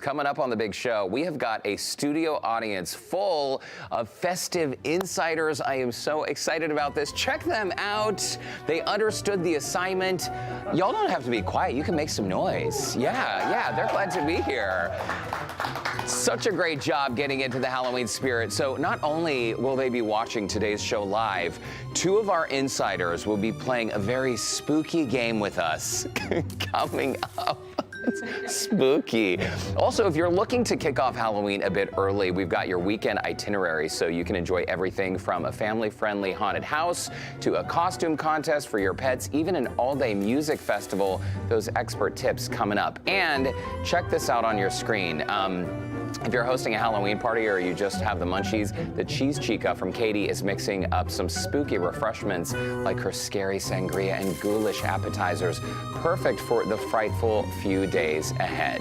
Coming up on the big show, we have got a studio audience full of festive insiders. I am so excited about this. Check them out. They understood the assignment. Y'all don't have to be quiet. You can make some noise. Yeah, they're glad to be here. Such a great job getting into the Halloween spirit. So not only will they be watching today's show live, two of our insiders will be playing a very spooky game with us coming up. Spooky. Also, if you're looking to kick off Halloween a bit early, we've got your weekend itinerary so you can enjoy everything from a family-friendly haunted house to a costume contest for your pets, even an all-day music festival. Those expert tips coming up. And check this out on your screen. If you're hosting a Halloween party or you just have the munchies, the Cheese Chica from Katie is mixing up some spooky refreshments like her scary sangria and ghoulish appetizers, perfect for the frightful few days ahead.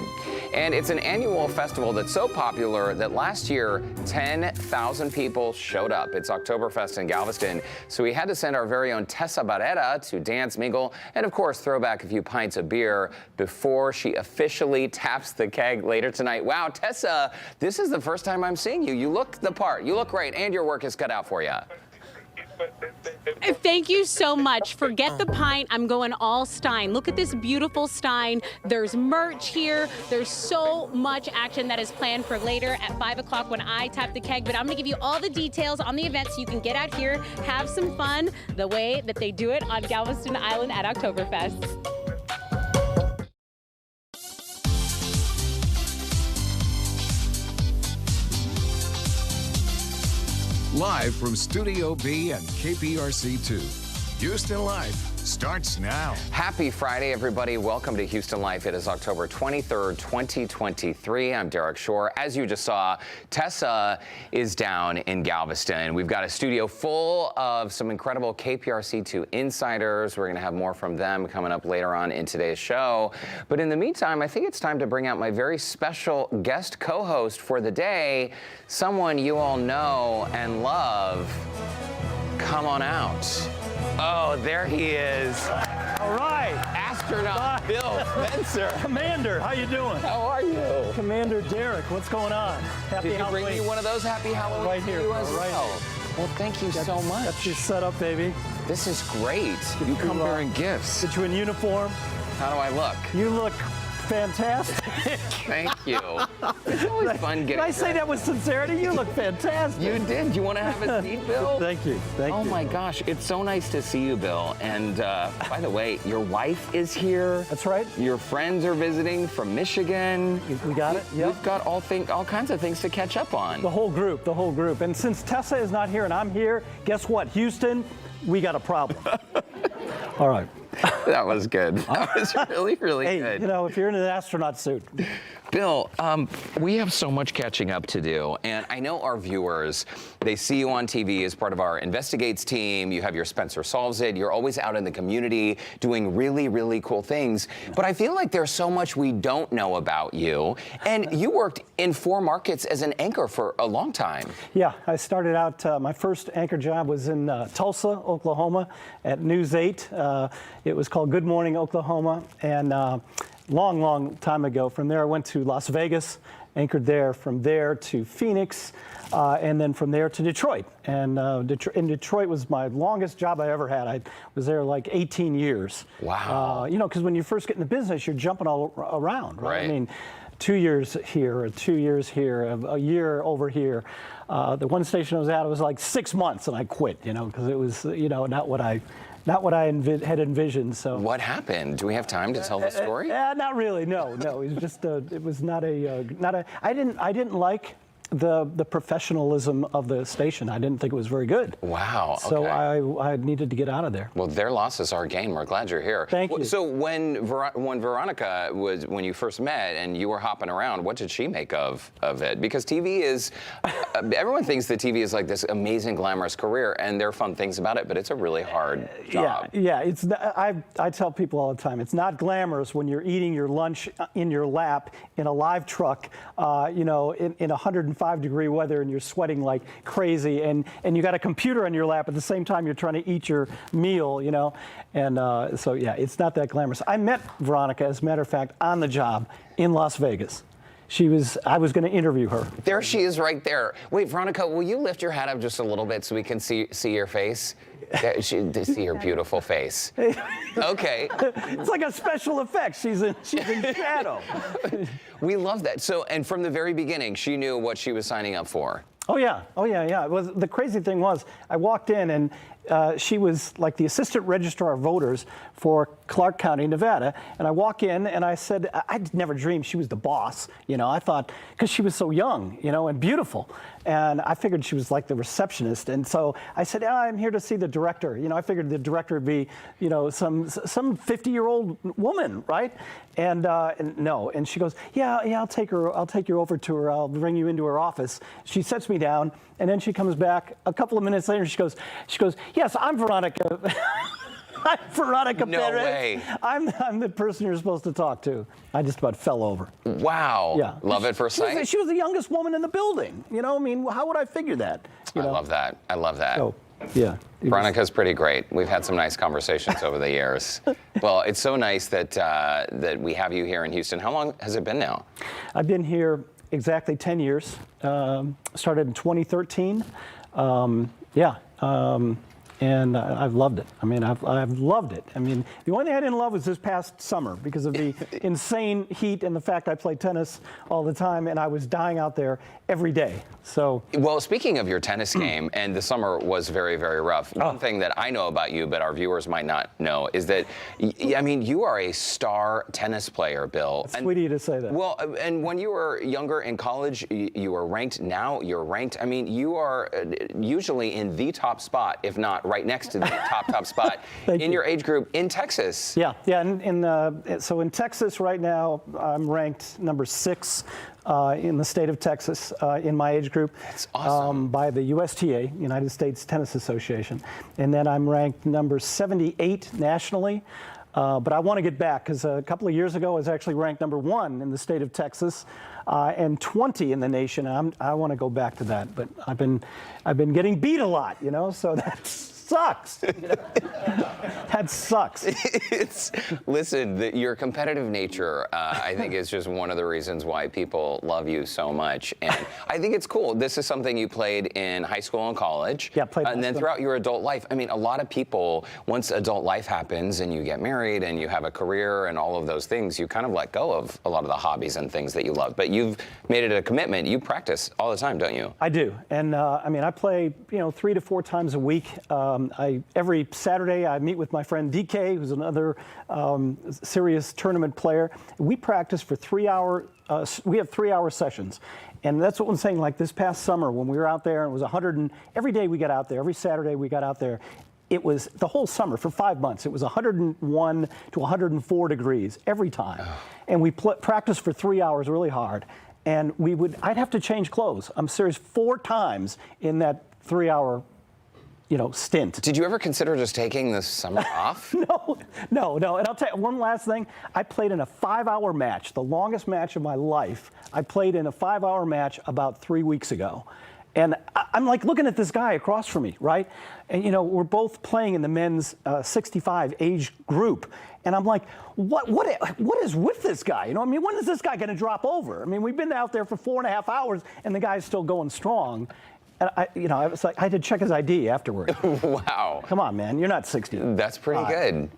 And it's an annual festival that's so popular that last year, 10,000 people showed up. It's Oktoberfest in Galveston, so we had to send our very own Tessa to dance, mingle, and of course, throw back a few pints of beer before she officially taps the keg later tonight. Wow, Tessa, this is the first time I'm seeing you. You look the part. You look great, and your work is cut out for you. Thank you so much. Forget the pint. I'm going all Stein. Look at this beautiful Stein. There's merch here. There's so much action that is planned for later at 5 o'clock when I tap the keg. But I'm going to give you all the details on the event so you can get out here, have some fun the way that they do it on Galveston Island at Oktoberfest. Live from Studio B and KPRC2, Houston Life starts now. Happy Friday, everybody. Welcome to Houston Life. It is October 23rd, 2023. I'm Derek Shore. As you just saw, Tessa is down in Galveston. We've got a studio full of some incredible KPRC2 insiders. We're going to have more from them coming up later on in today's show. But in the meantime, I think it's time to bring out my very special guest co-host for the day, someone you all know and love. Come on out. Oh, there he is. All right. Astronaut Bill Spencer. Commander, how you doing? How are you? Commander Derek, what's going on? Happy Did you Halloween. bring you one of those Happy Halloween Right here. to you as Right well? here. Well, thank you so much. Got you set up, baby. This is great. You come bearing gifts. Get you in uniform. How do I look? You look fantastic. Thank you. It's always fun getting Did I say that with sincerity? You look fantastic. You did. You want to have a seat, Bill? Thank you. Thank you. Oh my gosh, it's so nice to see you, Bill. And by the way, your wife is here. That's right. Your friends are visiting from Michigan. We got it. Yep. We've got all kinds of things to catch up on. The whole group. And since Tessa is not here and I'm here, guess what, Houston? We got a problem. All right. That was good. That was really, really Hey, good. you know, if you're in an astronaut suit. Bill, we have so much catching up to do, and I know our viewers, they see you on TV as part of our Investigates team. You have your Spencer Solves It. You're always out in the community doing really, really cool things. But I feel like there's so much we don't know about you. And you worked in 4 markets as an anchor for a long time. Yeah, I started out, my first anchor job was in Tulsa, Oklahoma at News 8. It was called Good Morning Oklahoma, and long time ago. From there, I went to Las Vegas, anchored there. From there to Phoenix, and then from there to Detroit. And Detroit was my longest job I ever had. I was there like 18 years. Wow. You know, because when you first get in the business, you're jumping all around, right? Right. I mean, 2 years here, 2 years here, a year over here. The one station I was at, it was like 6 months, and I quit, you know, because it was, you know, not what I had envisioned. So What happened? Do we have time to tell the story? not really. No. It was just it was not a. I didn't like the professionalism of the station. I didn't think it was very good. Wow. So okay. I needed to get out of there. Well, their loss is our gain. We're glad you're here. Thank you. So when Veronica when you first met and you were hopping around, what did she make of it? Because TV is, everyone thinks that TV is like this amazing, glamorous career, and there are fun things about it, but it's a really hard job. Yeah. It's I tell people all the time, it's not glamorous when you're eating your lunch in your lap in a live truck, you know, in 105-degree weather, and you're sweating like crazy, and you got a computer on your lap at the same time you're trying to eat your meal, you know, and so yeah, it's not that glamorous. I met Veronica, as a matter of fact, on the job in Las Vegas. I was going to interview her. There she is right there. Wait, Veronica, will you lift your hat up just a little bit so we can see your face? To see her beautiful face. Okay. It's like a special effect. She's in shadow. We love that. So, and from the very beginning, she knew what she was signing up for. Oh yeah. Well, the crazy thing was, I walked in and she was like the assistant registrar of voters for Clark County, Nevada. And I walk in and I said, I'd never dreamed she was the boss. I thought, because she was so young, and beautiful. And I figured she was like the receptionist. And so I said, I'm here to see the director. I figured the director would be, some 50-year-old woman, right? And no. And she goes, yeah, I'll take you over to her. I'll bring you into her office. She sets me down, and then she comes back a couple of minutes later. She goes, yes, I'm Veronica. I'm Veronica No Perez. way. I'm the person you're supposed to talk to. I just about fell over. Wow. Yeah. Love at first sight. She was the youngest woman in the building. How would I figure that? I love that. I love that. So, yeah. Veronica's pretty great. We've had some nice conversations over the years. Well, it's so nice that that we have you here in Houston. How long has it been now? I've been here exactly 10 years. Started in 2013. And I've loved it. I've loved it. The only thing I didn't love was this past summer because of the insane heat and the fact I play tennis all the time, and I was dying out there every day. So. Well, speaking of your tennis game, and the summer was very, very rough. One thing that I know about you, but our viewers might not know, is that, you are a star tennis player, Bill. It's sweet of you to say that. Well, and when you were younger in college, you were ranked. Now you're ranked. You are usually in the top spot, if not right next to the top spot in your age group in Texas. Yeah. So in Texas right now, I'm ranked number 6 in the state of Texas in my age group. That's awesome. By the USTA, United States Tennis Association. And then I'm ranked number 78 nationally. But I want to get back because a couple of years ago I was actually ranked number 1 in the state of Texas and 20 in the nation. I want to go back to that, but I've been getting beat a lot, so that sucks. That sucks. Listen, your competitive nature, I think, is just one of the reasons why people love you so much. And I think it's cool. This is something you played in high school and college. Yeah, played. And then throughout your adult life. A lot of people, once adult life happens and you get married and you have a career and all of those things, you kind of let go of a lot of the hobbies and things that you love. But you've made it a commitment. You practice all the time, don't you? I do. And I play, 3 to 4 times a week. Every Saturday I meet with my friend DK, who's another serious tournament player. We practice for 3-hour. We have 3-hour sessions, and that's what I'm saying. Like this past summer when we were out there, it was 100. Every day we got out there. Every Saturday we got out there. It was the whole summer for 5 months. It was 101 to 104 degrees every time, and we practiced for 3 hours really hard. And I'd have to change clothes. I'm serious, 4 times in that 3-hour. Stint. Did you ever consider just taking the summer off? No. And I'll tell you one last thing. I played in a 5-hour match, the longest match of my life. I played in a 5-hour match about 3 weeks ago. And I'm like looking at this guy across from me, right? And, we're both playing in the men's 65 age group. And I'm like, what is with this guy? When is this guy going to drop over? We've been out there for 4.5 hours and the guy's still going strong. And I was like, I had to check his ID afterward. Wow. Come on, man, you're not 60. That's pretty good.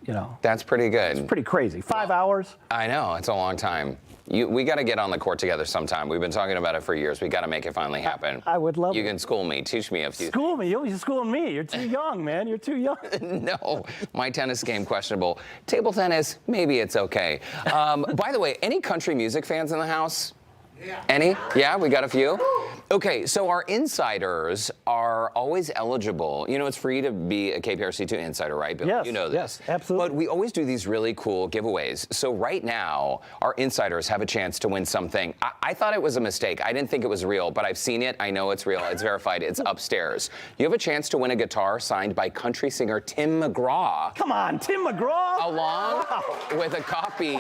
That's pretty good. It's pretty crazy. 5 hours. I know, it's a long time. We got to get on the court together sometime. We've been talking about it for years. We got to make it finally happen. I would love it. You can school me, teach me a few. School me? You're schooling me. You're too young, man. You're too young. No, my tennis game questionable. Table tennis, maybe it's okay. By the way, any country music fans in the house? Yeah. Any? Yeah, we got a few. Okay, so our insiders are always eligible. It's free to be a KPRC2 insider, right, Bill? Yes, you know this. Yes, absolutely. But we always do these really cool giveaways. So right now, our insiders have a chance to win something. I thought it was a mistake. I didn't think it was real, but I've seen it. I know it's real. It's verified. It's upstairs. You have a chance to win a guitar signed by country singer Tim McGraw. Come on, Tim McGraw? Along with a copy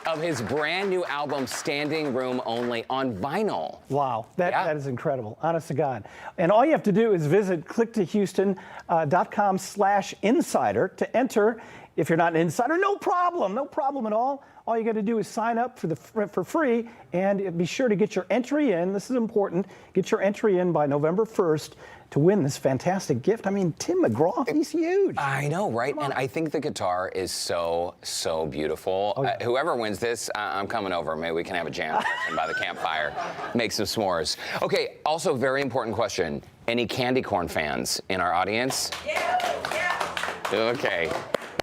of his brand new album, Standing Room Only, on vinyl. Wow, that is incredible, honest to God. And all you have to do is visit clicktohouston.com/insider to enter. If you're not an insider, no problem at all. All you got to do is sign up for free, and be sure to get your entry in. This is important. Get your entry in by November 1st to win this fantastic gift. I mean, Tim McGraw, he's huge. I know, right? And I think the guitar is so beautiful. Oh, yeah. Whoever wins this, I'm coming over. Maybe we can have a jam session by the campfire, make some s'mores. Okay, also very important question. Any candy corn fans in our audience? Yeah. Okay.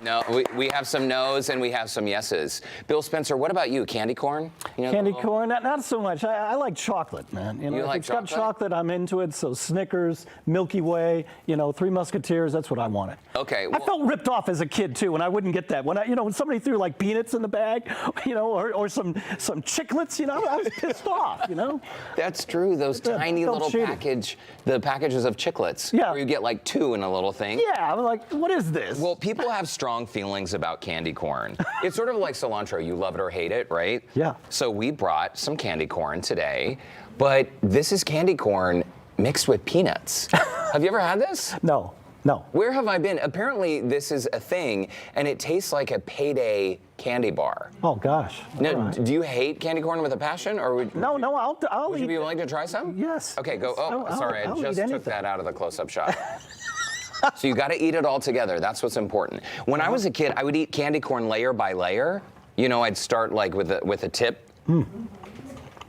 No, we have some no's and we have some yeses. Bill Spencer, what about you? Candy corn? You know, Candy corn, not so much. I like chocolate, man. You know, You if like it's got chocolate? chocolate, I'm into it. So Snickers, Milky Way, you know, Three Musketeers, that's what I wanted. Okay. I Well, felt ripped off as a kid too when I wouldn't get that. When when somebody threw like peanuts in the bag, you know, or some chiclets, you know, I was pissed off, you know. that's true. Those tiny felt little shitty. the packages of chiclets. Yeah. Where you get like 2 in a little thing. Yeah, I was like, what is this? Well, people have strong feelings about candy corn. It's sort of like cilantro. You love it or hate it, right? Yeah. So we brought some candy corn today, but this is candy corn mixed with peanuts. Have you ever had this? No. Where have I been? Apparently, this is a thing, and it tastes like a payday candy bar. Oh gosh. Now, All right. do you hate candy corn with a passion, or would No, I'll would eat. you be willing to try some? Yes. Okay, go. Yes. Oh, I'll sorry, I eat just took anything. that out of the close-up shot. So you got to eat it all together. That's what's important. When I was a kid, I would eat candy corn layer by layer. You know, I'd start like with a tip. What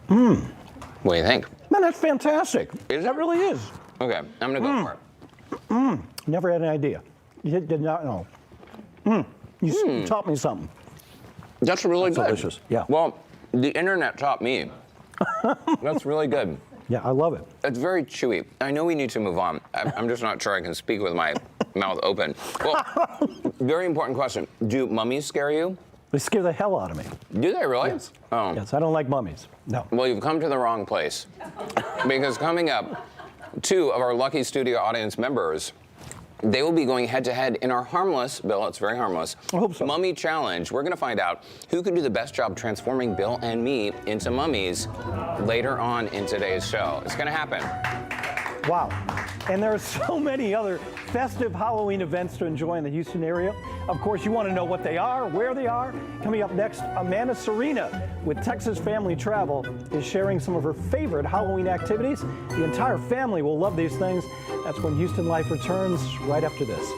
do you think? Man, that's fantastic. Is That it? really is. Okay, I'm gonna go for it. Never had an idea. You did not know. You taught me something. That's really good. delicious, yeah. Well, the internet taught me. That's really good. Yeah, I love it. It's very chewy. I know we need to move on. I'm just not sure I can speak with my mouth open. Well, very important question. Do mummies scare you? They scare the hell out of me. Do they really? Yes. Oh. Yes, I don't like mummies. No. Well, you've come to the wrong place. Because coming up, 2 of our lucky studio audience members, they will be going head-to-head in our harmless, Bill, it's very harmless, I hope so. mummy challenge. We're going to find out who can do the best job transforming Bill and me into mummies later on in today's show. It's going to happen. Wow. And there are so many other festive Halloween events to enjoy in the Houston area. Of course, you want to know what they are, where they are. Coming up next, Amanda Serena with Texas Family Travel is sharing some of her favorite Halloween activities. The entire family will love these things. That's when Houston Life returns right after this.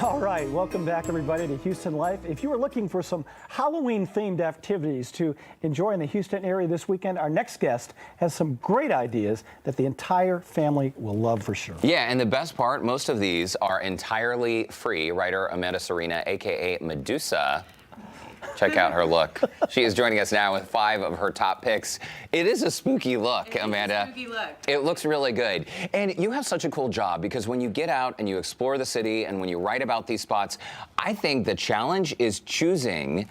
All right, welcome back everybody to Houston Life. If you are looking for some Halloween-themed activities to enjoy in the Houston area this weekend, our next guest has some great ideas that the entire family will love for sure. Yeah, and the best part, most of these are entirely free. Writer Amanda Serena, aka Medusa. Check out her look. She is joining us now with 5 of her top picks. It is a spooky look, Amanda. Spooky look. It looks really good. And you have such a cool job because when you get out and you explore the city and when you write about these spots, I think the challenge is choosing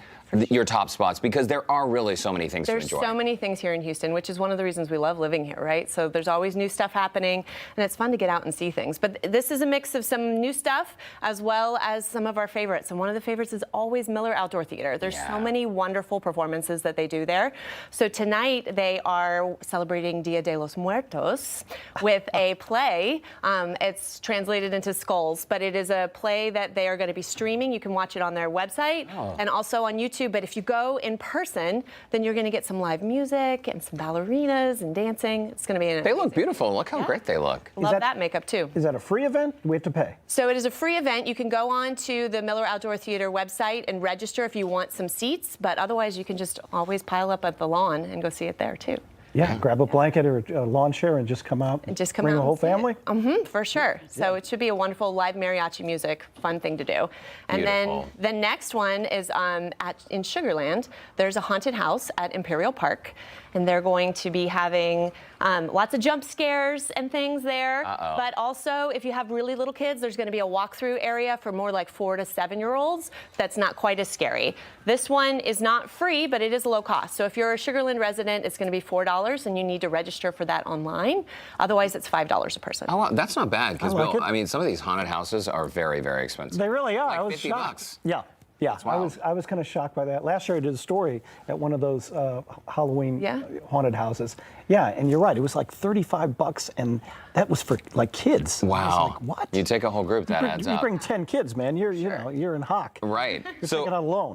your top spots because there are really so many things to There's enjoy. so many things here in Houston, which is one of the reasons we love living here, right? So there's always new stuff happening, and it's fun to get out and see things. But this is a mix of some new stuff as well as some of our favorites. And one of the favorites is always Miller Outdoor Theater. There's so many wonderful performances that they do there. So tonight they are celebrating Dia de los Muertos with a play. It's translated into Skulls, but it is a play that they are going to be streaming. You can watch it on their website and also on YouTube. But if you go in person, then you're going to get some live music and some ballerinas and dancing. It's going to be They look beautiful. Look how great they look. Love that makeup too. Is that a free event? We have to pay. So it is a free event. You can go on to the Miller Outdoor Theater website and register if you want some seats, but otherwise you can just always pile up at the lawn and go see it there too. Yeah, grab a blanket or a lawn chair and just come out. And just come bring out the whole and see it. family. For sure. So it should be a wonderful live mariachi music, fun thing to do. And Beautiful. then the next one is in Sugarland. There's a haunted house at Imperial Park, and they're going to be having lots of jump scares and things there. But also, if you have really little kids, there's going to be a walkthrough area for more like 4 to 7-year-olds. That's not quite as scary. This one is not free, but it is low cost. So if you're a Sugarland resident, it's going to be $4, and you need to register for that online. Otherwise, it's $5 a person. Oh, wow, that's not bad because, I like Bill, it. I mean, some of these haunted houses are very, very expensive. They really are. Like I was 50 shocked. bucks. Yeah. Yeah, That's wild. I was kind of shocked by that. Last year I did a story at one of those Halloween haunted houses. Yeah, and you're right. It was like $35, and that was for like kids. Wow. I was like, what? You take a whole group, that adds You up. bring 10 kids, man. You're you're in hock. Right. You're taking out a loan.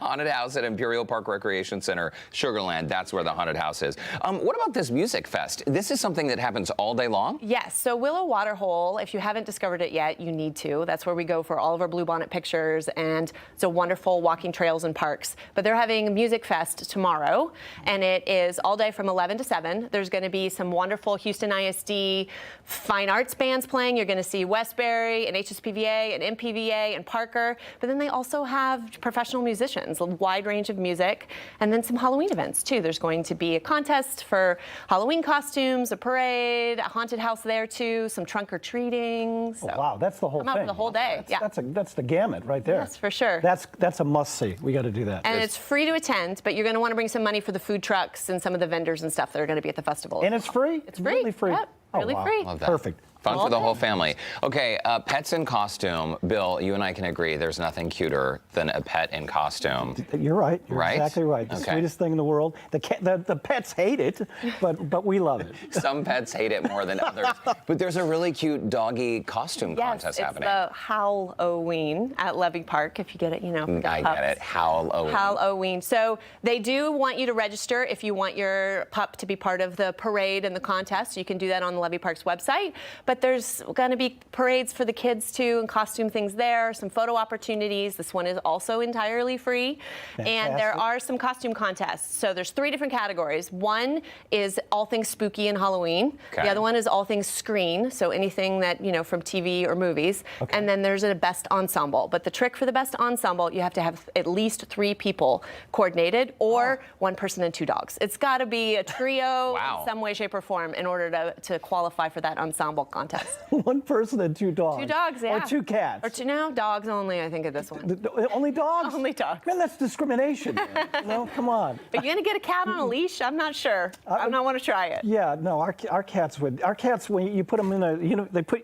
Haunted house at Imperial Park Recreation Center, Sugarland. That's where the haunted house is. What about this music fest? This is something that happens all day long? Yes. So Willow Waterhole, if you haven't discovered it yet, you need to. That's where we go for all of our Bluebonnet pictures, and it's a wonderful walking trails and parks. But they're having a music fest tomorrow, and it is all day from 11 to 7. There's going to be some wonderful Houston ISD fine arts bands playing. You're going to see Westbury and HSPVA and MPVA and Parker. But then they also have professional musicians, a wide range of music, and then some Halloween events too. There's going to be a contest for Halloween costumes, a parade, a haunted house there too, some trunk or treating. So Oh, wow, that's the whole come thing. out for the whole day. That's the gamut right there. Yes, for sure. That's a must see. We got to do that. And it's free to attend, but you're going to want to bring some money for the food trucks and some of the vendors and stuff that are going to be at the festival. And it's free? It's free. Really free? Yep, really wow. free. Love that. Perfect. Fun for the Okay. whole family. Okay, pets in costume. Bill, you and I can agree there's nothing cuter than a pet in costume. You're right. You're Right? exactly right. The Okay. sweetest thing in the world. The pets hate it, but we love it. Some pets hate it more than others. But there's a really cute doggy costume Yes, contest it's happening. the Howl-o-ween at Levy Park, if you get it, you know. for the I pups. get it. Howl-o-ween. Howl-o-ween. So they do want you to register if you want your pup to be part of the parade and the contest. You can do that on the Levy Park's website. But there's going to be parades for the kids too, and costume things there, some photo opportunities. This one is also entirely free. And there Fantastic. are some costume contests. So there's 3 different categories. One is all things spooky and Halloween. Okay. The other one is all things screen, so anything that, you know, from TV or movies. Okay. And then there's a best ensemble. But the trick for the best ensemble, you have to have at least 3 people coordinated, or 1 person and 2 dogs. It's got to be a trio Wow. in some way, shape, or form in order to qualify for that ensemble contest. 1 person and 2 dogs. 2 dogs, yeah. Or 2 cats. Or 2, no, dogs only, I think, at this one. Only dogs? Only dogs. Man, that's discrimination. Man. No, come on. But you're going to get a cat on a leash? I'm not sure. I don't want to try it. Yeah, no, our cats would. Our cats, when you put them in a,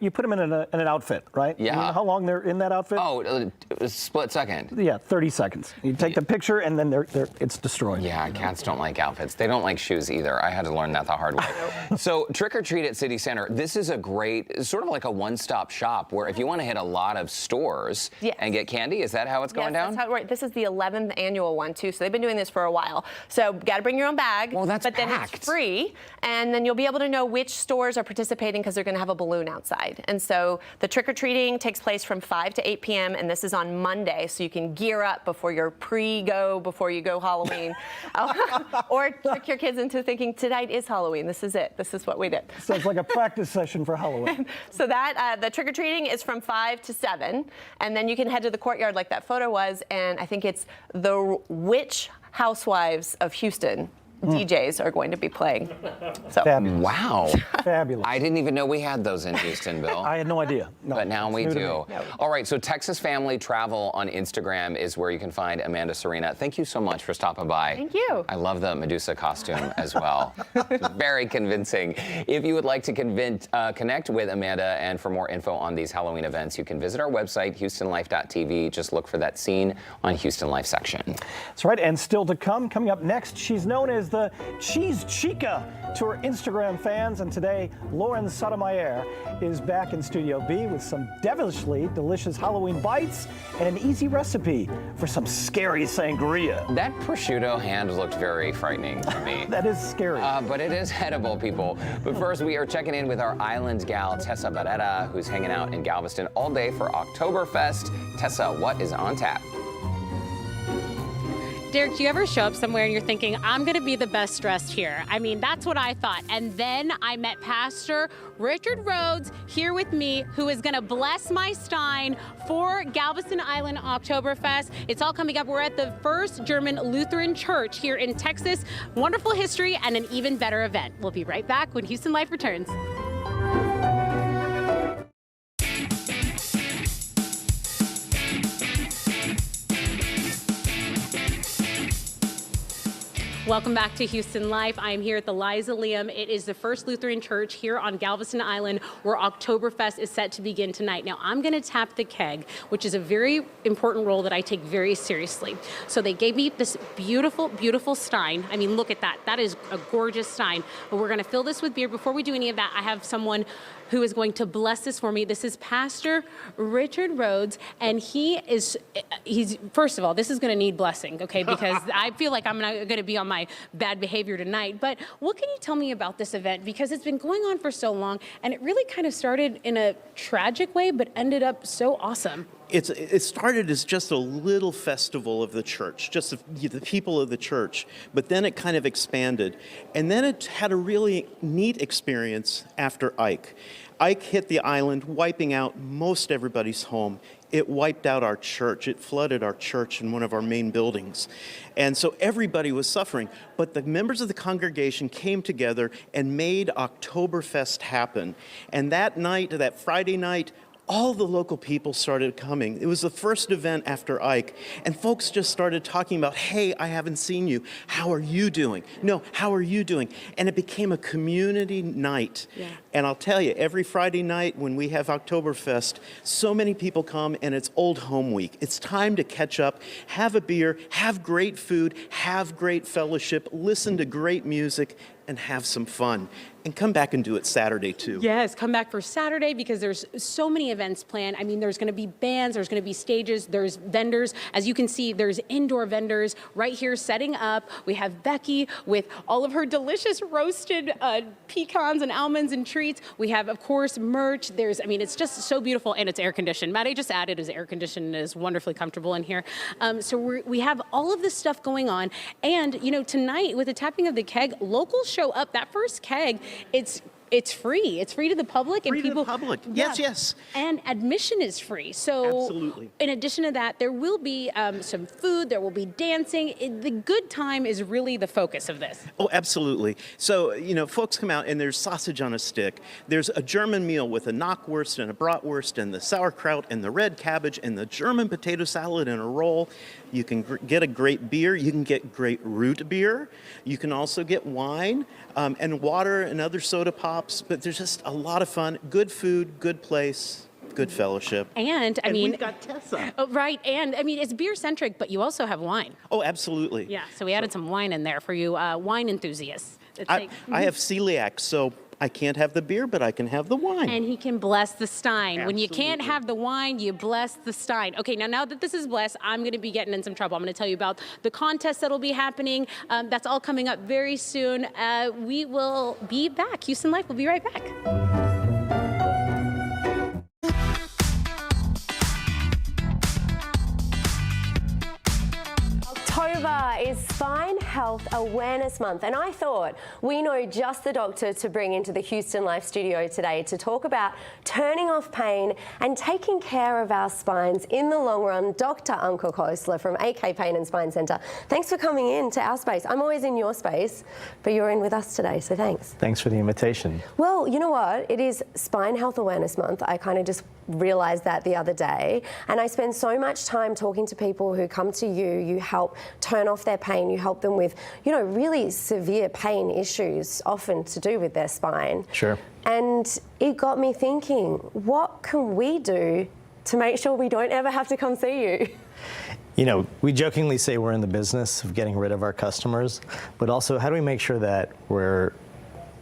you put them in an outfit, right? Yeah. You know how long they're in that outfit? Oh, a split second. Yeah, 30 seconds. You take the picture and then it's destroyed. Yeah, cats don't like outfits. They don't like shoes either. I had to learn that the hard way. So Trick or Treat at City Center, this is a great, sort of like a one-stop shop where if you want to hit a lot of stores Yes. and get candy, is that how it's going Yes, down? that's how it works. This is the 11th annual one too, so they've been doing this for a while. So got to bring your own bag. Well, that's but then packed. it's free, and then you'll be able to know which stores are participating because they're going to have a balloon outside. And so the trick or treating takes place from 5 to 8 p.m. and this is on Monday, so you can gear up before your before you go Halloween, or trick your kids into thinking tonight is Halloween. This is it. This is what we did. So it's like a practice session for Halloween. So that the trick or treating is from 5 to 7, and then you can head to the courtyard like that photo was, and I think it's the Witch Housewives of Houston. DJs are going to be playing. So Fabulous. Wow. Fabulous. I didn't even know we had those in Houston, Bill. I had no idea. No, But now it's we new to do. me. All right, so Texas Family Travel on Instagram is where you can find Amanda Serena. Thank you so much for stopping by. Thank you. I love the Medusa costume as well. It's very convincing. If you would like to connect with Amanda and for more info on these Halloween events, you can visit our website, HoustonLife.tv. Just look for that scene on Houston Life section. That's right, and still to come, coming up next, she's known as the Cheese Chica to her Instagram fans, and today, Lauren Sotomayor is back in Studio B with some devilishly delicious Halloween bites and an easy recipe for some scary sangria. That prosciutto hand looked very frightening to me. That is scary. But it is edible, people. But first, we are checking in with our island gal, Tessa Barrera, who's hanging out in Galveston all day for Oktoberfest. Tessa, what is on tap? Derek, do you ever show up somewhere and you're thinking, I'm going to be the best dressed here? I mean, that's what I thought. And then I met Pastor Richard Rhodes here with me, who is going to bless my stein for Galveston Island Oktoberfest. It's all coming up. We're at the First German Lutheran Church here in Texas. Wonderful history and an even better event. We'll be right back when Houston Life returns. Welcome back to Houston Life. I am here at the Liza Liam. It is the First Lutheran Church here on Galveston Island where Oktoberfest is set to begin tonight. Now, I'm going to tap the keg, which is a very important role that I take very seriously. So they gave me this beautiful, beautiful stein. I mean, look at that. That is a gorgeous stein. But we're going to fill this with beer. Before we do any of that, I have someone who is going to bless this for me. This is Pastor Richard Rhodes, and he's first of all, this is going to need blessing, okay, because I feel like I'm not going to be on my bad behavior tonight. But what can you tell me about this event? Because it's been going on for so long, and it really kind of started in a tragic way, but ended up so awesome. It started as just a little festival of the church, just the people of the church, but then it kind of expanded. And then it had a really neat experience after Ike. Ike hit the island, wiping out most everybody's home. It wiped out our church. It flooded our church in one of our main buildings. And so everybody was suffering. But the members of the congregation came together and made Oktoberfest happen. And that night, that Friday night, all the local people started coming. It was the first event after Ike, and folks just started talking about, hey, I haven't seen you. How are you doing? No, how are you doing? And it became a community night. Yeah. And I'll tell you, every Friday night when we have Oktoberfest, so many people come, and it's Old Home Week. It's time to catch up, have a beer, have great food, have great fellowship, listen to great music, and have some fun. And come back and do it Saturday, too. Yes, come back for Saturday because there's so many events planned. I mean, there's going to be bands, there's going to be stages, there's vendors. As you can see, there's indoor vendors right here setting up. We have Becky with all of her delicious roasted pecans and almonds and treats. We have, of course, merch. I mean, it's just so beautiful, and it's air conditioned. Maddie just added is air conditioned and is wonderfully comfortable in here. So we have all of this stuff going on. And, you know, tonight with the tapping of the keg, locals show up. That first keg, it's free. It's free to the public. Free to the public. Yes, yes. And admission is free. So absolutely. In addition to that, there will be some food. There will be dancing. The good time is really the focus of this. Oh, absolutely. So, you know, folks come out and there's sausage on a stick. There's a German meal with a knockwurst and a bratwurst and the sauerkraut and the red cabbage and the German potato salad and a roll. You can get a great beer. You can get great root beer. You can also get wine and water and other soda pops. But there's just a lot of fun. Good food, good place, good fellowship. And I mean, we've got Tessa. Oh, right. And I mean, it's beer centric, but you also have wine. Oh, absolutely. Yeah. So we added some wine in there for you wine enthusiasts. I have celiac, so I can't have the beer, but I can have the wine. And he can bless the stein. Absolutely. When you can't have the wine, you bless the stein. Okay, now that this is blessed, I'm going to be getting in some trouble. I'm going to tell you about the contest that'll be happening. That's all coming up very soon. We will be back. Houston Life will be right back. October is Spine Health Awareness Month, and I thought we know just the doctor to bring into the Houston Life studio today to talk about turning off pain and taking care of our spines in the long run. Dr. Uncle Kosler from AK Pain and Spine Centre. Thanks for coming in to our space. I'm always in your space, but you're in with us today, so thanks. Thanks for the invitation. Well, you know what? It is Spine Health Awareness Month. I kind of just realized that the other day, and I spend so much time talking to people who come to you. You help turn off their pain. You help them with, you know, really severe pain issues, often to do with their spine. Sure. And it got me thinking, what can we do to make sure we don't ever have to come see you? You know, we jokingly say we're in the business of getting rid of our customers, but also how do we make sure that we're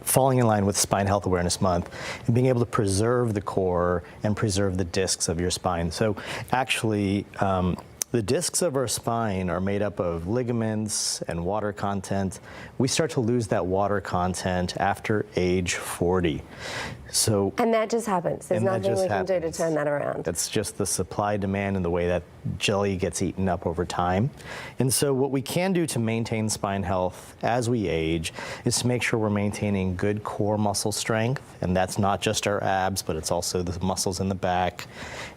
falling in line with Spine Health Awareness Month and being able to preserve the core and preserve the discs of your spine. So actually, the discs of our spine are made up of ligaments and water content. We start to lose that water content after age 40. So, and that just happens. There's nothing we can do to turn that around. That's just the supply demand and the way that jelly gets eaten up over time. And so what we can do to maintain spine health as we age is to make sure we're maintaining good core muscle strength. And that's not just our abs, but it's also the muscles in the back.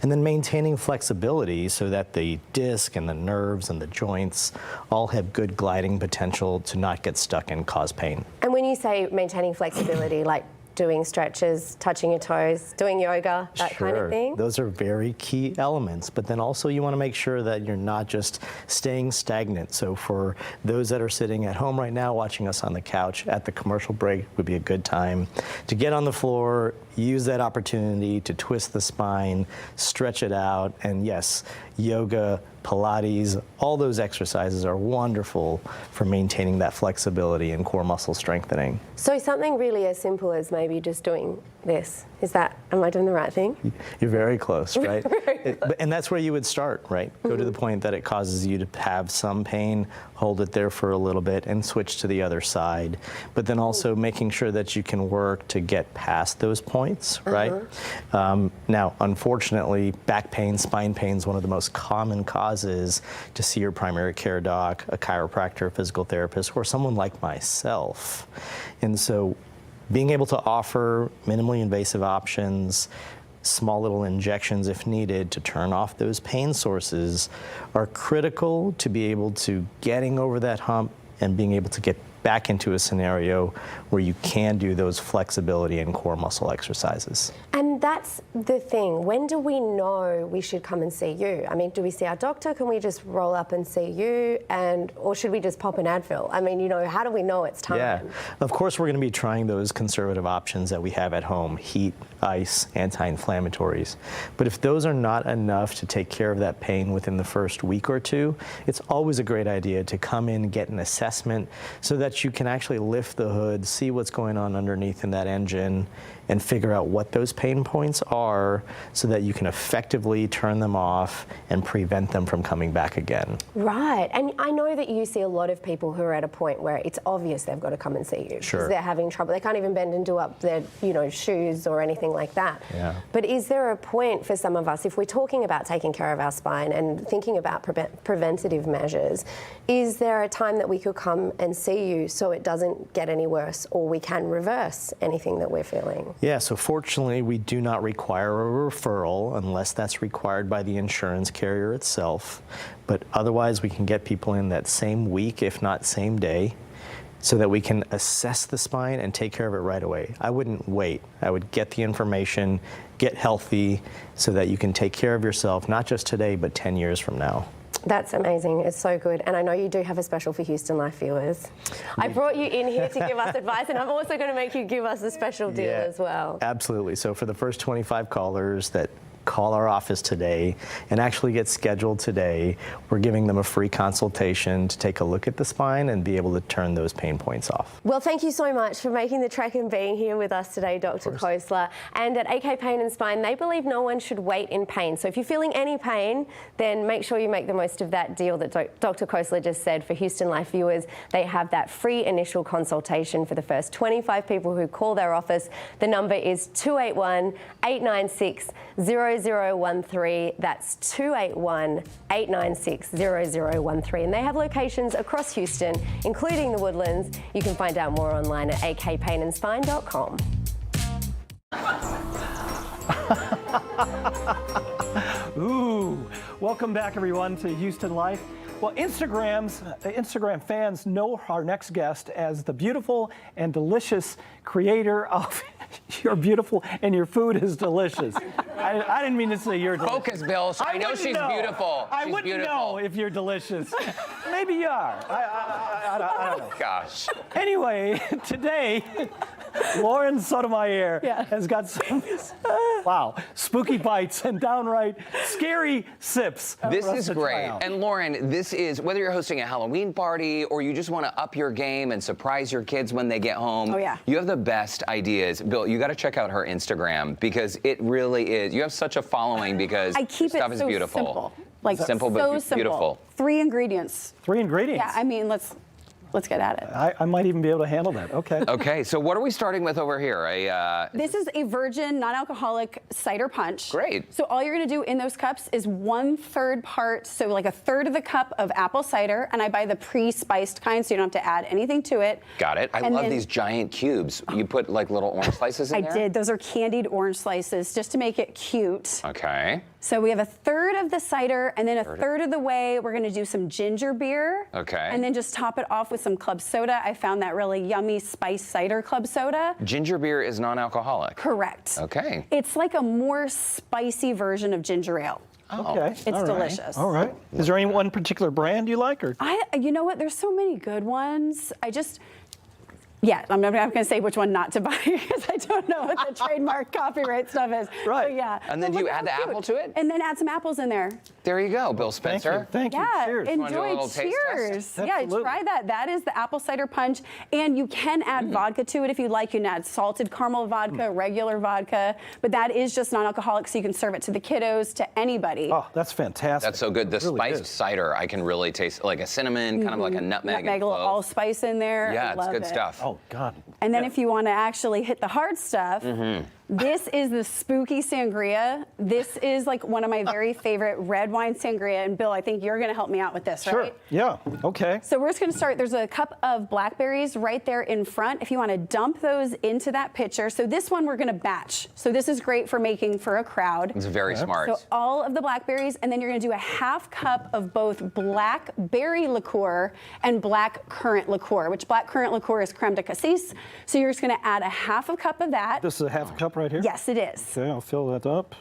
And then maintaining flexibility so that the disc and the nerves and the joints all have good gliding potential to not get stuck and cause pain. And when you say maintaining flexibility, like doing stretches, touching your toes, doing yoga, that kind of thing? Those are very key elements, but then also you want to make sure that you're not just staying stagnant. So for those that are sitting at home right now watching us on the couch, at the commercial break would be a good time to get on the floor, use that opportunity to twist the spine, stretch it out, and yes, yoga, Pilates, all those exercises are wonderful for maintaining that flexibility and core muscle strengthening. So something really as simple as maybe just doing this. Am I doing the right thing? You're very close, right? And that's where you would start, right? Go to the point that it causes you to have some pain, hold it there for a little bit, and switch to the other side. But then also making sure that you can work to get past those points, right? Now, unfortunately, back pain, spine pain is one of the most common causes to see your primary care doc, a chiropractor, a physical therapist, or someone like myself. And so being able to offer minimally invasive options, small little injections if needed to turn off those pain sources are critical to be able to getting over that hump and being able to get back into a scenario where you can do those flexibility and core muscle exercises. And that's the thing. When do we know we should come and see you? I mean, do we see our doctor? Can we just roll up and see you? Or should we just pop an Advil? I mean, how do we know it's time? Yeah, of course we're going to be trying those conservative options that we have at home, heat, ice, anti-inflammatories. But if those are not enough to take care of that pain within the first week or two, it's always a great idea to come in, get an assessment so that you can actually lift the hood, see what's going on underneath in that engine, and figure out what those pain points are so that you can effectively turn them off and prevent them from coming back again. Right, and I know that you see a lot of people who are at a point where it's obvious they've got to come and see you. Sure. Because they're having trouble. They can't even bend and do up their, shoes or anything like that. Yeah. But is there a point for some of us, if we're talking about taking care of our spine and thinking about preventative measures, is there a time that we could come and see you so it doesn't get any worse, or we can reverse anything that we're feeling? Yeah, so fortunately we do not require a referral unless that's required by the insurance carrier itself. But otherwise we can get people in that same week, if not same day, so that we can assess the spine and take care of it right away. I wouldn't wait. I would get the information, get healthy, so that you can take care of yourself, not just today, but 10 years from now. That's amazing. It's so good. And I know you do have a special for Houston Life viewers. I brought you in here to give us advice, and I'm also going to make you give us a special deal as well. Absolutely. So for the first 25 callers that call our office today and actually get scheduled today, we're giving them a free consultation to take a look at the spine and be able to turn those pain points off. Well, thank you so much for making the trek and being here with us today, Dr. Khosla. And at AK Pain and Spine, they believe no one should wait in pain. So if you're feeling any pain, then make sure you make the most of that deal that Dr. Khosla just said. For Houston Life viewers, they have that free initial consultation for the first 25 people who call their office. The number is 281-896-0013. That's 281-896-0013. And they have locations across Houston, including the Woodlands. You can find out more online at akpainandspine.com. Ooh, welcome back everyone to Houston Life. Well, Instagram fans know our next guest as the beautiful and delicious creator of You're Beautiful and Your Food is Delicious. I didn't mean to say you're delicious. Focus, Bill. I know she's beautiful. I wouldn't know if you're delicious. Maybe you are. I don't know. Gosh. Anyway, today, Lauren Sotomayor has got some, spooky bites and downright scary sips. This is great. And Lauren, this is, whether you're hosting a Halloween party or you just want to up your game and surprise your kids when they get home, you have the best ideas. Bill, you got to check out her Instagram because it really is. You have such a following because I keep stuff it is so beautiful. simple. Like simple so but simple. beautiful. 3 ingredients. 3 ingredients? Yeah, I mean, let's get at it. I might even be able to handle that. Okay. Okay, so what are we starting with over here? This is a virgin, non-alcoholic cider punch. Great. So all you're gonna do in those cups is 1/3 part, so like 1/3 of the cup of apple cider, and I buy the pre-spiced kind, so you don't have to add anything to it. Got it. I love these giant cubes. You put like little orange slices in there? I did. Those are candied orange slices, just to make it cute. Okay. So we have a third of the cider, and then a third of the way we're gonna do some ginger beer. Okay. And then just top it off with some club soda. I found that really yummy spiced cider club soda. Ginger beer is non-alcoholic. Correct. Okay. It's like a more spicy version of ginger ale. Okay. It's all right. delicious. All right. Is there any one particular brand you like? Or? You know what? There's so many good ones. I'm not going to say which one not to buy because I don't know what the trademark copyright stuff is. Right. So, yeah. And then do you add the apple to it? And then add some apples in there. There you go, Bill Spencer. Thank you. Yeah, Cheers. Wanna do a enjoy. little taste Cheers. test? Yeah, Absolutely. try that. That is the apple cider punch. And you can add vodka to it if you like. You can add salted caramel vodka, regular vodka. But that is just non-alcoholic, so you can serve it to the kiddos, to anybody. Oh, that's fantastic. That's so good. The It really spiced is. cider, I can really taste like a cinnamon, kind of like a nutmeg. and A little clove. allspice in there. Yeah, I it's love good it. stuff. Oh, God. And then if you want to actually hit the hard stuff, this is the spooky sangria. This is like one of my very favorite red wine sangria. And Bill, I think you're going to help me out with this, Sure. right? Yeah. Okay. So we're just going to start. There's a cup of blackberries right there in front. If you want to dump those into that pitcher. So this one we're going to batch. So this is great for making for a crowd. It's very smart. So all of the blackberries, and then you're going to do a half cup of both blackberry liqueur and black currant liqueur, which black currant liqueur is creme de cassis. So you're just going to add a half a cup of that. This is a half a cup right here? Yes, it is. Okay, I'll fill that up.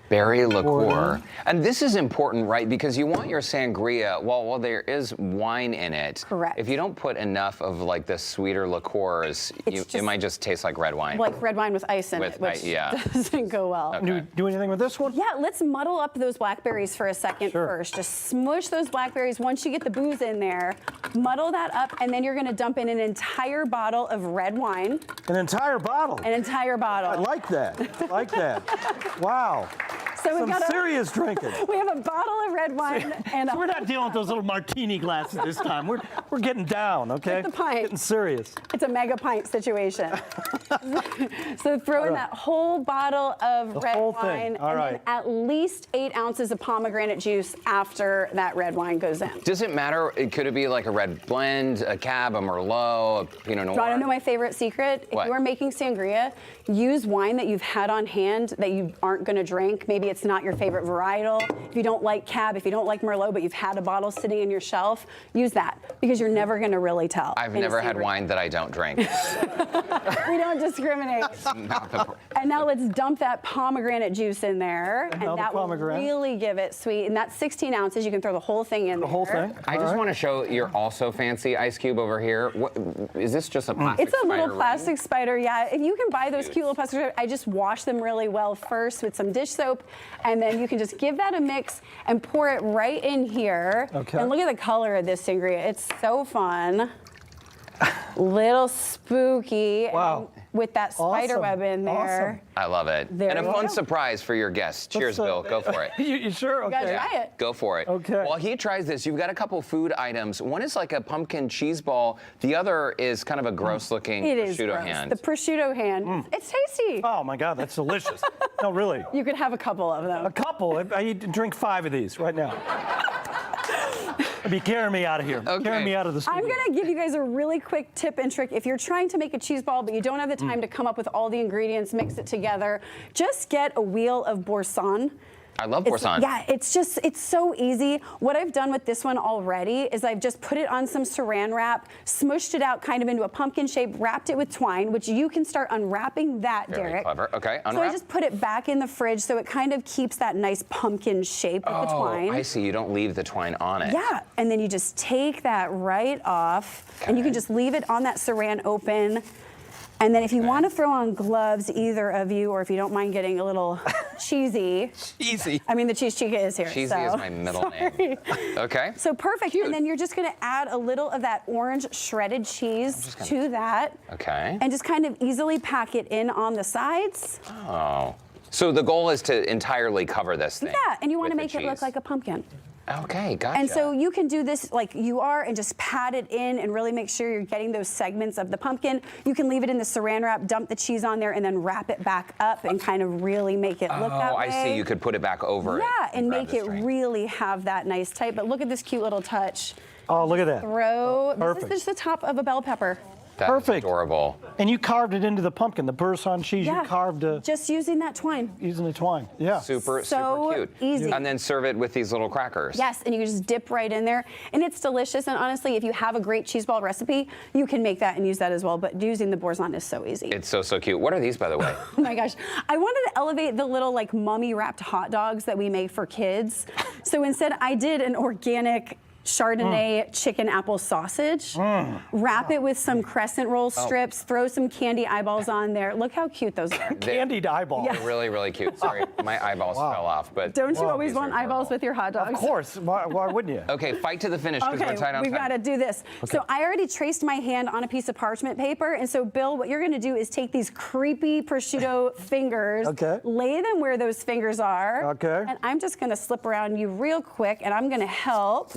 Berry liqueur. And this is important, right? Because you want your sangria, while there is wine in it. Correct. If you don't put enough of like the sweeter liqueurs, it might just taste like red wine. Like red wine with ice in it, which yeah. doesn't go well. Okay. Do we do anything with this one? Yeah, let's muddle up those blackberries for a second first. Just smush those blackberries. Once you get the booze in there, muddle that up, and then you're gonna dump in an entire bottle of red wine. An entire bottle. An entire bottle. I like that. I like that. Wow. So Some serious drinking. We have a bottle of red wine and So we're not dealing with those little martini glasses this time. We're getting down, okay? With the pint. Getting serious. It's a mega pint situation. So throw in that whole bottle of red whole wine thing. All and right. then at least 8 ounces of pomegranate juice after that red wine goes in. Does it matter? Could it be like a red blend, a cab, a merlot, a pinot noir? Do you want to know my favorite secret? What? If you are making sangria, use wine that you've had on hand that you aren't going to drink. Maybe it's not your favorite varietal. If you don't like cab, if you don't like merlot, but you've had a bottle sitting in your shelf, use that because you're never going to really tell. I've in a never had sangria. wine that I don't drink. We don't discriminate. And now let's dump that pomegranate juice in there, and now the that will pomegranate. really give it sweet. And that's 16 ounces. You can throw the whole thing in there. The whole thing? I just want to show your also fancy ice cube over here. What, is this just a plastic It's a little spider ring? plastic spider, yeah. If you can buy those cute little plastic spiders, I just wash them really well first with some dish soap, and then you can just give that a mix and pour it right in here. Okay. And look at the color of this sangria. It's so fun. Little spooky. Wow. And with that spider Awesome. web in there. I love it. There and a you fun go. surprise for your guests. Cheers, Bill. Go for it. You sure? You gotta Okay. try it. Go for it. Okay. While he tries this, you've got a couple food items. One is like a pumpkin cheese ball. The other is kind of a gross-looking It is prosciutto gross. hand. The prosciutto hand. It's tasty. Oh my God, that's delicious. No, really. You could have a couple of them. A couple. I need to drink 5 of these right now. Be carrying me out of here. Okay. Carrying me out of the studio. I'm gonna give you guys a really quick tip and trick. If you're trying to make a cheese ball, but you don't have the time to come up with all the ingredients, mix it together, just get a wheel of boursin. I love It's- boursin. Yeah, it's so easy. What I've done with this one already is I've just put it on some saran wrap, smushed it out kind of into a pumpkin shape, wrapped it with twine, which you can start unwrapping that, Very Derek. clever. Okay, So I unwrap. just put it back in the fridge so it kind of keeps that nice pumpkin shape with the twine. I see. You don't leave the twine on it. Yeah, and then you just take that right off, and you can just leave it on that saran open. And then if you want to throw on gloves, either of you, or if you don't mind getting a little cheesy. Easy. I mean, the cheese chica is here. Cheesy so. is my middle name. Okay. So perfect. And then you're just going to add a little of that orange shredded cheese to that. Okay. And just kind of easily pack it in on the sides. Oh. So the goal is to entirely cover this thing. Yeah, and you want to with the make it look cheese. like a pumpkin. Okay, gotcha. And so you can do this like you are and just pat it in and really make sure you're getting those segments of the pumpkin. You can leave it in the saran wrap, dump the cheese on there, and then wrap it back up and kind of really make it look that way. I see. You could put it back over it. Yeah, and grab make the it string. really have that nice type. But look at this cute little touch. Oh, look at that. This is perfect. just the top of a bell pepper. That's Perfect. adorable. And you carved it into the pumpkin, the Boursin cheese. Yeah, You carved just using that twine. using the twine. Yeah. Super So cute. easy. And then serve it with these little crackers. Yes, and you can just dip right in there, and it's delicious. And honestly, if you have a great cheese ball recipe, you can make that and use that as well. But using the Boursin is so easy. It's so cute. What are these, by the way? Oh my gosh. I wanted to elevate the little like mummy wrapped hot dogs that we make for kids. So instead I did an organic Chardonnay chicken apple sausage. Wrap it with some crescent roll strips, throw some candy eyeballs on there. Look how cute those are. Candied eyeball. They're really, really cute. Sorry, my eyeballs fell off. But Don't you always these are want eyeballs adorable. with your hot dogs? Of course. Why wouldn't you? Okay, fight to the finish because Okay, we're tight on we've got time. to do this. So I already traced my hand on a piece of parchment paper, and so Bill, what you're going to do is take these creepy prosciutto fingers, lay them where those fingers are, and I'm just going to slip around you real quick, and I'm going to help.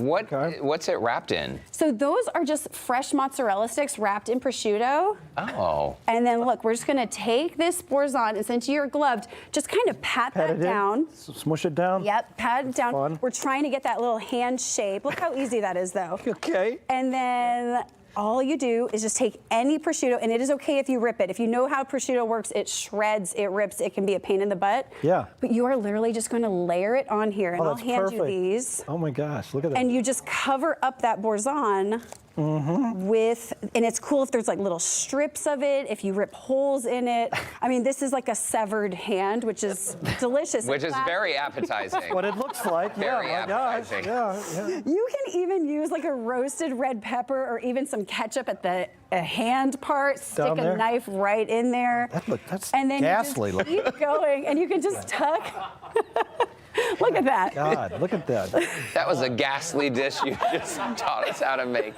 What's it wrapped in? So those are just fresh mozzarella sticks wrapped in prosciutto. Oh. And then look, we're just going to take this Boursin, and since you're gloved, just kind of pat Pat that it in? down. Smush it down? Yep, pat it down. Fun. We're trying to get that little hand shape. Look how easy that is, though. Okay. And then all you do is just take any prosciutto, and it is okay if you rip it. If you know how prosciutto works, it shreds, it rips, it can be a pain in the butt. Yeah. But you are literally just going to layer it on here, and Oh, I'll that's hand you perfect. these. Oh my gosh, look at that. And you just cover up that Boursin with, and it's cool if there's like little strips of it, if you rip holes in it. I mean, this is like a severed hand, which is delicious. Which is very appetizing. What it looks like. Very yeah, my gosh. appetizing. Yeah. You can even use like a roasted red pepper or even some ketchup at the hand part. Stick Down a there? knife right in there. That's and then ghastly you just keep going, and you can just tuck. Look at that. God, look at that. That was a ghastly dish you just taught us how to make.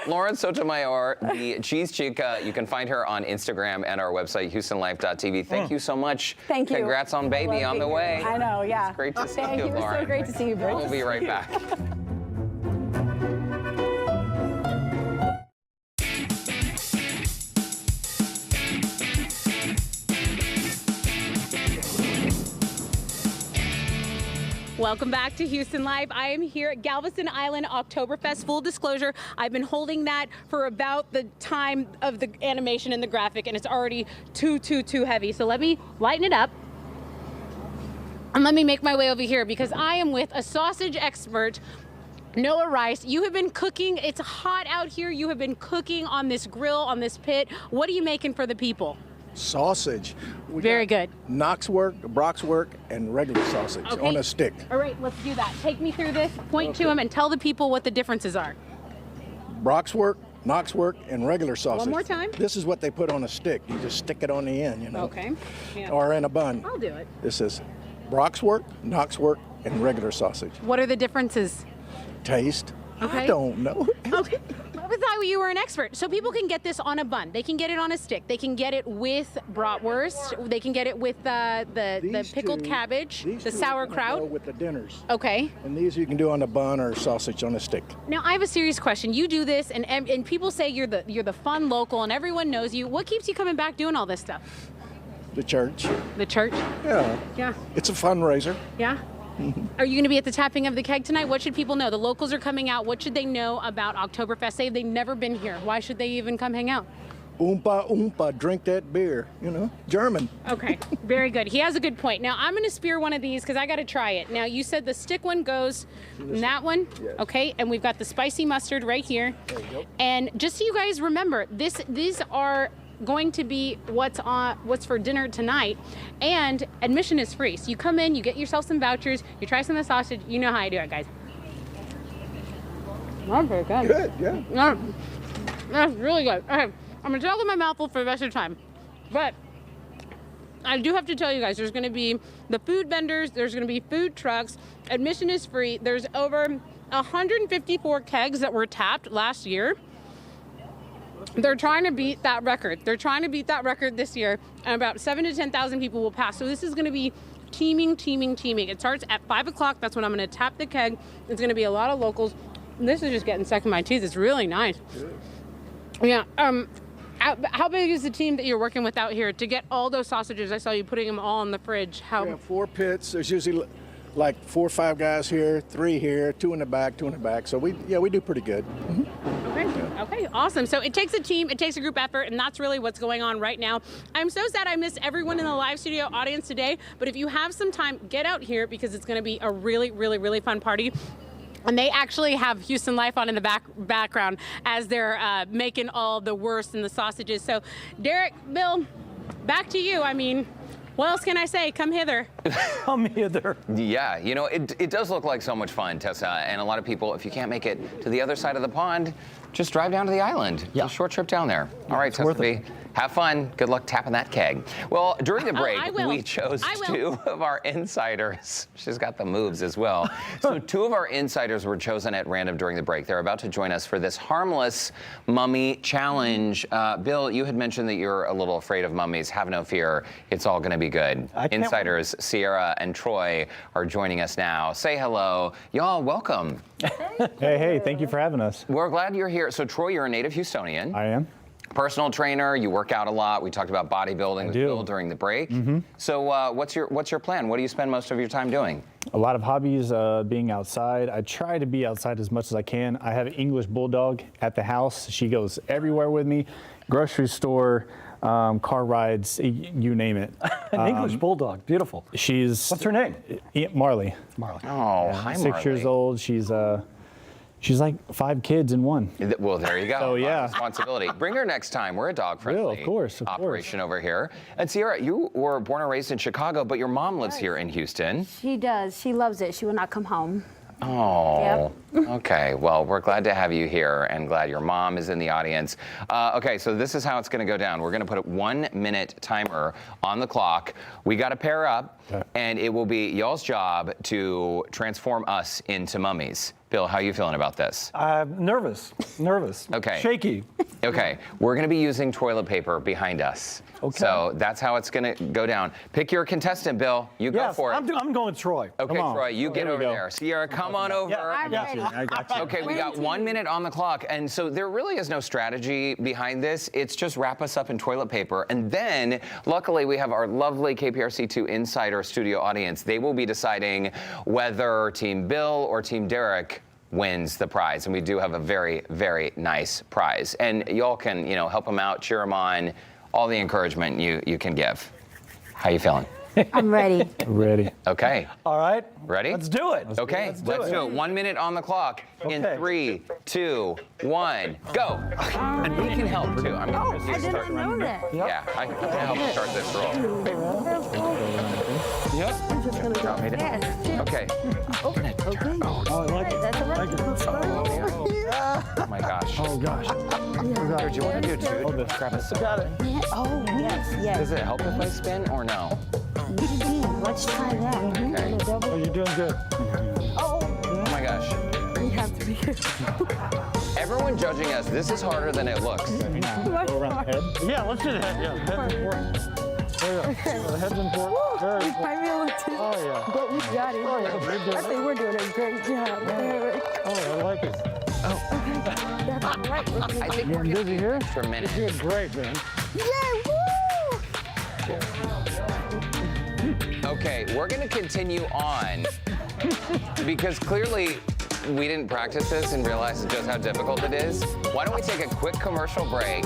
Lauren Sotomayor, the Cheese Chica, you can find her on Instagram and our website, HoustonLife.tv. Thank you so much. Thank you. Congrats on baby on the way. I know, yeah. It's great to see Thank you, you. It was Lauren. so great to see you, Bill. We'll be right back. Welcome back to Houston Live. I am here at Galveston Island Oktoberfest. Full disclosure, I've been holding that for about the time of the animation and the graphic, and it's already too heavy. So let me lighten it up. And let me make my way over here because I am with a sausage expert, Noah Rice. You have been cooking. It's hot out here. You have been cooking on this grill, on this pit. What are you making for the people? Sausage. We Very got good. Knox work, Brock's work, and regular sausage Okay. on a stick. All right, let's do that. Take me through this, point to them, and tell the people what the differences are. Brock's work, Knox work, and regular sausage. more time. This is what they put on a stick. You just stick it on the end, you know. Okay. Yeah. Or in a bun. I'll do it. This is Brock's work, Knox work, and regular sausage. What are the differences? Taste. Okay. I don't know. Okay. I thought you were an expert. So people can get this on a bun. They can get it on a stick. They can get it with bratwurst. They can get it with the pickled cabbage, the sauerkraut. Go with the dinners. Okay. And these you can do on a bun or sausage on a stick. Now I have a serious question. You do this, and people say you're the fun local, and everyone knows you. What keeps you coming back doing all this stuff? The church. The church? Yeah. Yeah. It's a fundraiser. Yeah. Are you going to be at the tapping of the keg tonight? What should people know? The locals are coming out. What should they know about Oktoberfest? Say they've never been here. Why should they even come hang out? Oompa, oompa, drink that beer, you know, German. Okay, very good. He has a good point. Now, I'm going to spear one of these because I got to try it. Now, you said the stick one goes in that one. Yes. Okay, and we've got the spicy mustard right here. There you go. And just so you guys remember, these are going to be what's for dinner tonight, and admission is free. So you come in, you get yourself some vouchers, you try some of the sausage. You know how I do it, guys. Oh, very good. Good, yeah. No, that's really good. Okay, I'm gonna talk with my mouth full for the rest of the time, but I do have to tell you guys, there's gonna be the food vendors, there's gonna be food trucks, admission is free. There's over 154 kegs that were tapped last year. They're trying to beat that record. They're trying to beat that record this year, and about 7,000 to 10,000 people will pass. So this is gonna be teeming. It starts at 5 o'clock. That's when I'm gonna tap the keg. It's gonna be a lot of locals. This is just getting stuck in my teeth. It's really nice. Yeah. How big is the team that you're working with out here to get all those sausages? I saw you putting them all in the fridge. How? We have 4 pits. There's usually like 4 or 5 guys here, 3 here, 2 in the back, 2 in the back. So we do pretty good. Okay. awesome. So it takes a team, it takes a group effort, and that's really what's going on right now. I'm so sad I missed everyone in the live studio audience today, but if you have some time, get out here because it's going to be a really, really, really fun party. And they actually have Houston Life on in the background as they're making all the wurst and the sausages. So Derek, Bill, back to you. I mean, what else can I say? Come hither. Come hither. Yeah, you know, it does look like so much fun, Tessa. And a lot of people, if you can't make it to the other side of the pond, just drive down to the island. Yeah. It's a short trip down there. All right, Tessa B, have fun. Good luck tapping that keg. Well, during the break, we chose two of our insiders. She's got the moves as well. So 2 of our insiders were chosen at random during the break. They're about to join us for this harmless mummy challenge. Bill, you had mentioned that you're a little afraid of mummies. Have no fear. It's all going to be good. Insiders Sierra and Troy are joining us now. Say hello. Y'all, welcome. Hey, thank you for having us. We're glad you're here. So Troy, you're a native Houstonian. I am. Personal trainer, you work out a lot. We talked about bodybuilding with Bill during the break. So what's your plan? What do you spend most of your time doing? A lot of hobbies, being outside. I try to be outside as much as I can. I have an English bulldog at the house. She goes everywhere with me, grocery store, car rides, you name it. An English bulldog, beautiful. What's her name? Marley. Marley. Oh, hi, Marley. 6 years old. She's like 5 kids in one. Well, there you go. So, yeah. Responsibility. Bring her next time. We're a dog-friendly operation over here. And Sierra, you were born and raised in Chicago, but your mom lives here in Houston. She does. She loves it. She will not come home. Oh, okay. Well, we're glad to have you here and glad your mom is in the audience. Okay, so this is how it's going to go down. We're going to put a 1-minute timer on the clock. We got to pair up, and it will be y'all's job to transform us into mummies. Bill, how are you feeling about this? Nervous. Okay. Shaky. Okay, we're going to be using toilet paper behind us. Okay. So that's how it's going to go down. Pick your contestant, Bill. You go for it. I'm going Troy. Okay, Troy, you get over there. Sierra, come on over. I'm ready. I got you. Okay, we got 1 minute on the clock, and so there really is no strategy behind this. It's just wrap us up in toilet paper, and then luckily we have our lovely KPRC2 Insider studio audience. They will be deciding whether Team Bill or Team Derek wins the prize, and we do have a very, very nice prize. And y'all can, help them out, cheer them on, all the encouragement you can give. How you feeling? I'm ready. Ready. Okay. All right. Ready? Let's do it. Okay, let's do it. 1 minute on the clock. In 3, 2, 1, go. And we can help too. I'm going to I did not know that. Yeah, I can help start this roll. Yep. I'm just going to go. Yes. Okay. Open it. Okay. Oh, I like it. That's a Oh my gosh. Oh gosh. Here, do you want to do two? Grab a sip. Got it. Oh, yes. Does it help if I spin or no? Let's try that. Okay. Oh, you're doing good. Oh my gosh. We have to be careful. Everyone judging us, this is harder than it looks. Go around the head. Yeah, let's do the head. Yeah, head's important. The head's important. Very important. Might be a little too. Oh, yeah. But we got it. Oh, yeah. I think we're doing a great job. Oh, I like it. That's all right. I think You're busy here? for a minute. You're doing great, man. Yeah, woo! Okay, we're going to continue on because clearly we didn't practice this and realize just how difficult it is. Why don't we take a quick commercial break?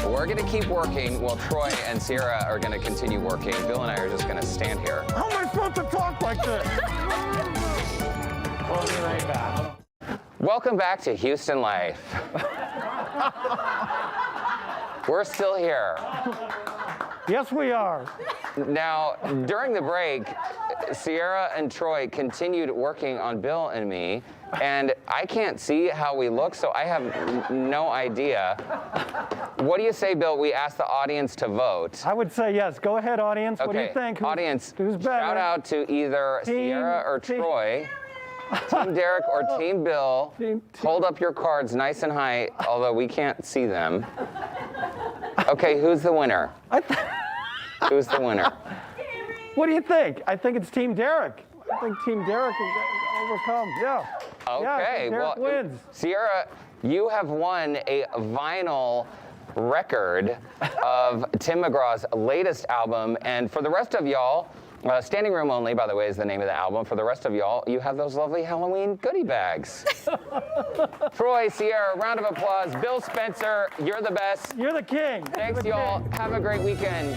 We're going to keep working while Troy and Sierra are going to continue working. Bill and I are just going to stand here. How am I supposed to talk like this? We'll be right back. Welcome back to Houston Life. We're still here. Yes, we are. Now, during the break, Sierra and Troy continued working on Bill and me, and I can't see how we look, so I have no idea. What do you say, Bill? We asked the audience to vote. I would say yes. Go ahead, audience. Okay, What do you think? Audience, who's better? shout out to either Sierra or Troy. Team Derek or Team Bill. Hold up your cards nice and high, although we can't see them. Okay, who's the winner? Who's the winner? What do you think? I think it's Team Derek. I think Team Derek will overcome. Yeah. Okay, yeah, Derek wins. Sierra, you have won a vinyl record of Tim McGraw's latest album, and for the rest of y'all, Standing Room Only, by the way, is the name of the album. For the rest of y'all, you have those lovely Halloween goodie bags. Troy, Sierra, round of applause. Bill Spencer, you're the best. You're the king. Thanks, y'all. Have a great weekend.